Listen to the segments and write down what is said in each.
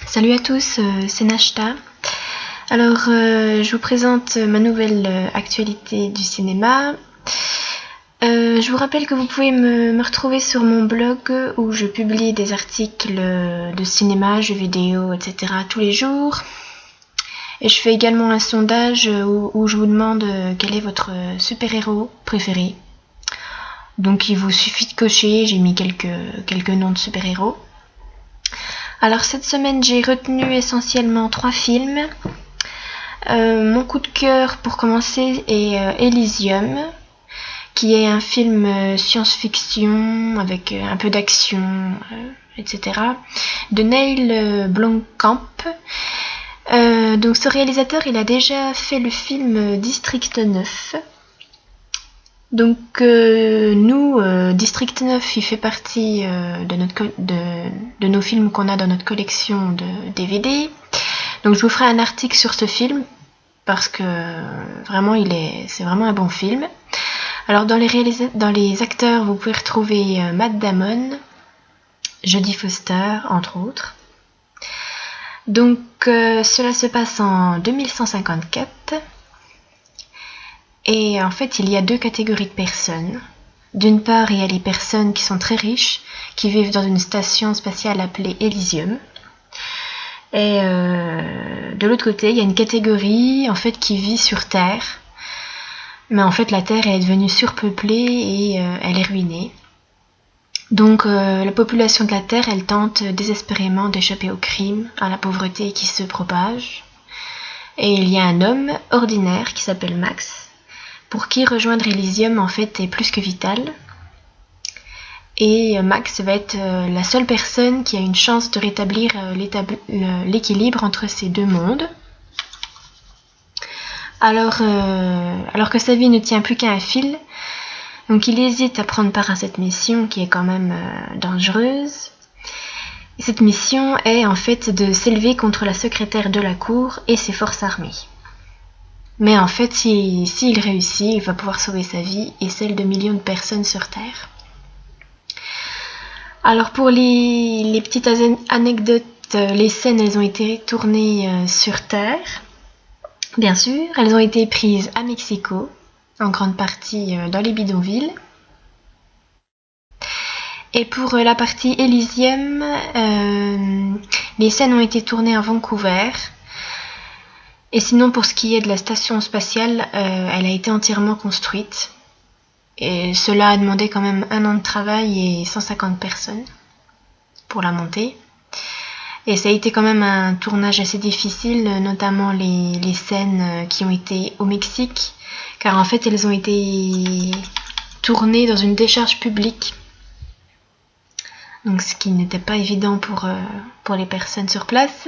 Salut à tous, c'est Nashta. Alors, je vous présente ma nouvelle actualité du cinéma. Je vous rappelle que vous pouvez me retrouver sur mon blog où je publie des articles de cinéma, jeux vidéo, etc. tous les jours. Et je fais également un sondage où je vous demande quel est votre super-héros préféré. Donc il vous suffit de cocher, j'ai mis quelques noms de super-héros. Alors cette semaine j'ai retenu essentiellement 3 films. Mon coup de cœur pour commencer est Elysium, qui est un film science-fiction avec un peu d'action, etc. de Neil Blomkamp. Donc ce réalisateur il a déjà fait le film District 9. Donc nous, District 9, il fait partie de nos films qu'on a dans notre collection de DVD. Donc je vous ferai un article sur ce film parce que vraiment c'est vraiment un bon film. Alors dans les acteurs, vous pouvez retrouver Matt Damon, Jodie Foster, entre autres. Donc cela se passe en 2154. Et en fait, il y a 2 catégories de personnes. D'une part, il y a les personnes qui sont très riches, qui vivent dans une station spatiale appelée Elysium. Et de l'autre côté, il y a une catégorie en fait qui vit sur Terre. Mais en fait, la Terre est devenue surpeuplée et elle est ruinée. Donc la population de la Terre, elle tente désespérément d'échapper au crime, à la pauvreté qui se propage. Et il y a un homme ordinaire qui s'appelle Max, pour qui rejoindre Elysium en fait est plus que vital. Et Max va être la seule personne qui a une chance de rétablir l'équilibre entre ces 2 mondes. Alors que sa vie ne tient plus qu'à un fil, donc il hésite à prendre part à cette mission qui est quand même dangereuse. Et cette mission est en fait de s'élever contre la secrétaire de la cour et ses forces armées. Mais en fait, s'il réussit, il va pouvoir sauver sa vie et celle de millions de personnes sur Terre. Alors pour les petites anecdotes, les scènes, elles ont été tournées sur Terre. Bien sûr, elles ont été prises à Mexico, en grande partie dans les bidonvilles. Et pour la partie Elysium, les scènes ont été tournées à Vancouver. Et sinon, pour ce qui est de la station spatiale, elle a été entièrement construite. Et cela a demandé quand même 1 an de travail et 150 personnes pour la monter. Et ça a été quand même un tournage assez difficile, notamment les scènes qui ont été au Mexique, car en fait elles ont été tournées dans une décharge publique. Donc ce qui n'était pas évident pour les personnes sur place.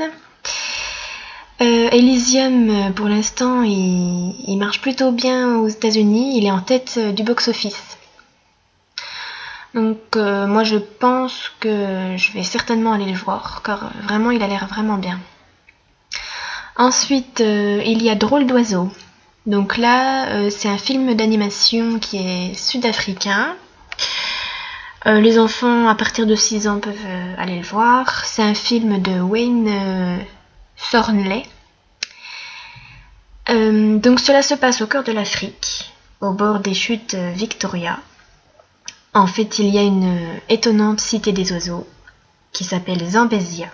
Elysium, pour l'instant, il marche plutôt bien aux États-Unis. Il est en tête du box-office. Donc moi je pense que je vais certainement aller le voir, car vraiment il a l'air vraiment bien. Ensuite, il y a Drôle d'oiseau. Donc là, c'est un film d'animation qui est sud-africain. Les enfants à partir de 6 ans peuvent aller le voir. C'est un film de Wayne Thornley. Donc cela se passe au cœur de l'Afrique, au bord des chutes Victoria. En fait, il y a une étonnante cité des oiseaux qui s'appelle Zambésia.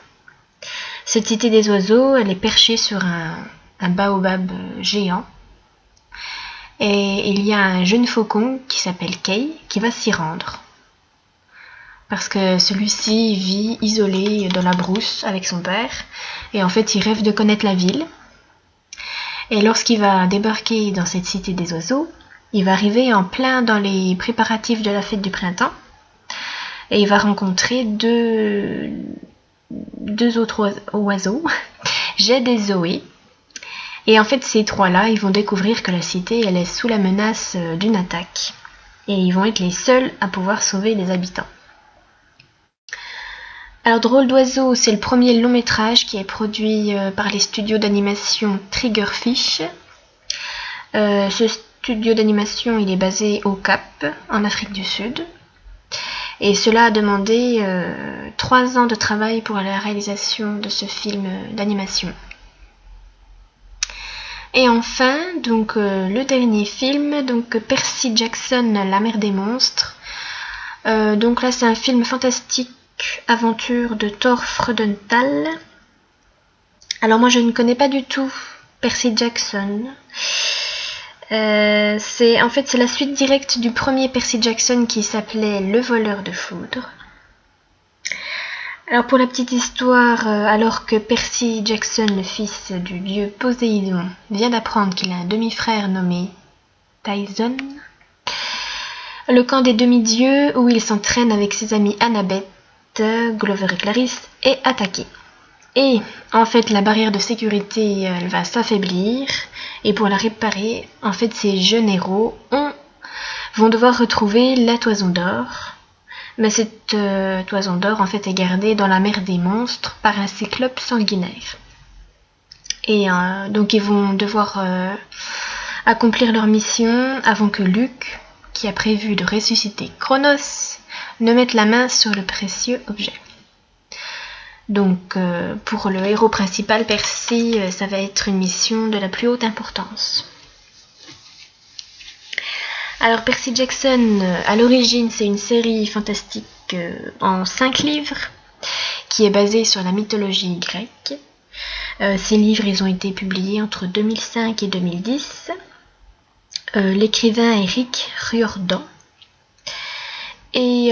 Cette cité des oiseaux, elle est perchée sur un baobab géant. Et il y a un jeune faucon qui s'appelle Kay qui va s'y rendre. Parce que celui-ci vit isolé dans la brousse avec son père. Et en fait, il rêve de connaître la ville. Et lorsqu'il va débarquer dans cette cité des oiseaux, il va arriver en plein dans les préparatifs de la fête du printemps. Et il va rencontrer deux autres oiseaux, Jed et Zoé. Et en fait, ces 3-là, ils vont découvrir que la cité, elle est sous la menace d'une attaque. Et ils vont être les seuls à pouvoir sauver les habitants. Alors Drôle d'oiseau, c'est le premier long métrage qui est produit par les studios d'animation Triggerfish. Ce studio d'animation, il est basé au Cap, en Afrique du Sud. Et cela a demandé 3 ans de travail pour la réalisation de ce film d'animation. Et enfin, donc le dernier film, donc Percy Jackson, la mer des monstres. Donc là, c'est un film fantastique, aventure de Thor Freudenthal. Alors moi, je ne connais pas du tout Percy Jackson. C'est la suite directe du premier Percy Jackson qui s'appelait Le voleur de foudre. Alors pour la petite histoire, alors que Percy Jackson, le fils du dieu Poséidon, vient d'apprendre qu'il a un demi-frère nommé Tyson, le camp des demi-dieux où il s'entraîne avec ses amis Annabeth, Glover et Clarisse est attaqué. Et en fait la barrière de sécurité elle va s'affaiblir et pour la réparer, en fait ces jeunes héros vont devoir retrouver la toison d'or. Mais cette toison d'or en fait est gardée dans la mer des monstres par un cyclope sanguinaire. Et donc ils vont devoir accomplir leur mission avant que Luke, qui a prévu de ressusciter Chronos, ne mette la main sur le précieux objet. Donc pour le héros principal, Percy, ça va être une mission de la plus haute importance. Alors Percy Jackson, à l'origine, c'est une série fantastique en 5 livres qui est basée sur la mythologie grecque. Ces livres, ils ont été publiés entre 2005 et 2010. L'écrivain est Rick Riordan. Et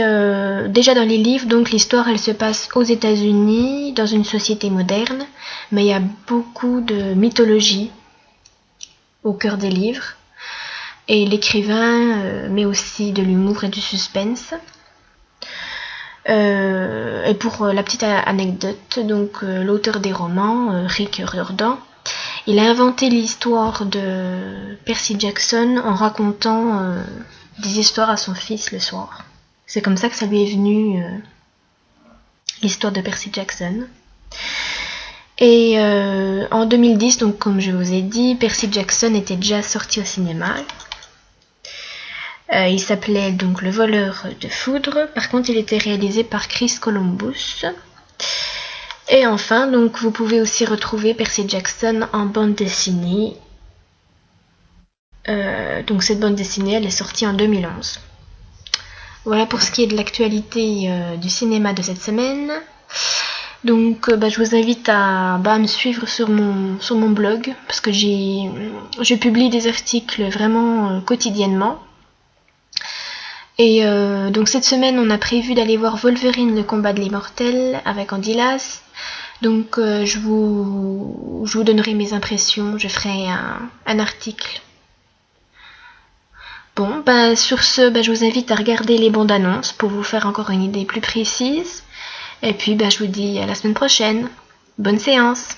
déjà dans les livres, donc l'histoire, elle se passe aux États-Unis, dans une société moderne, mais il y a beaucoup de mythologie au cœur des livres. Et l'écrivain met aussi de l'humour et du suspense. Et pour la petite anecdote, donc l'auteur des romans, Rick Riordan, il a inventé l'histoire de Percy Jackson en racontant des histoires à son fils le soir. C'est comme ça que ça lui est venu l'histoire de Percy Jackson. Et en 2010, donc comme je vous ai dit, Percy Jackson était déjà sorti au cinéma. Il s'appelait donc Le voleur de foudre. Par contre, il était réalisé par Chris Columbus. Et enfin, donc vous pouvez aussi retrouver Percy Jackson en bande dessinée. Donc cette bande dessinée, elle est sortie en 2011. Voilà pour ce qui est de l'actualité du cinéma de cette semaine. Donc je vous invite à me suivre sur mon blog parce que je publie des articles vraiment quotidiennement. Et donc cette semaine on a prévu d'aller voir Wolverine, le combat de l'immortel avec Andy Lass. Donc je vous donnerai mes impressions, je ferai un article. Bon, sur ce, je vous invite à regarder les bandes annonces pour vous faire encore une idée plus précise. Et puis je vous dis à la semaine prochaine. Bonne séance!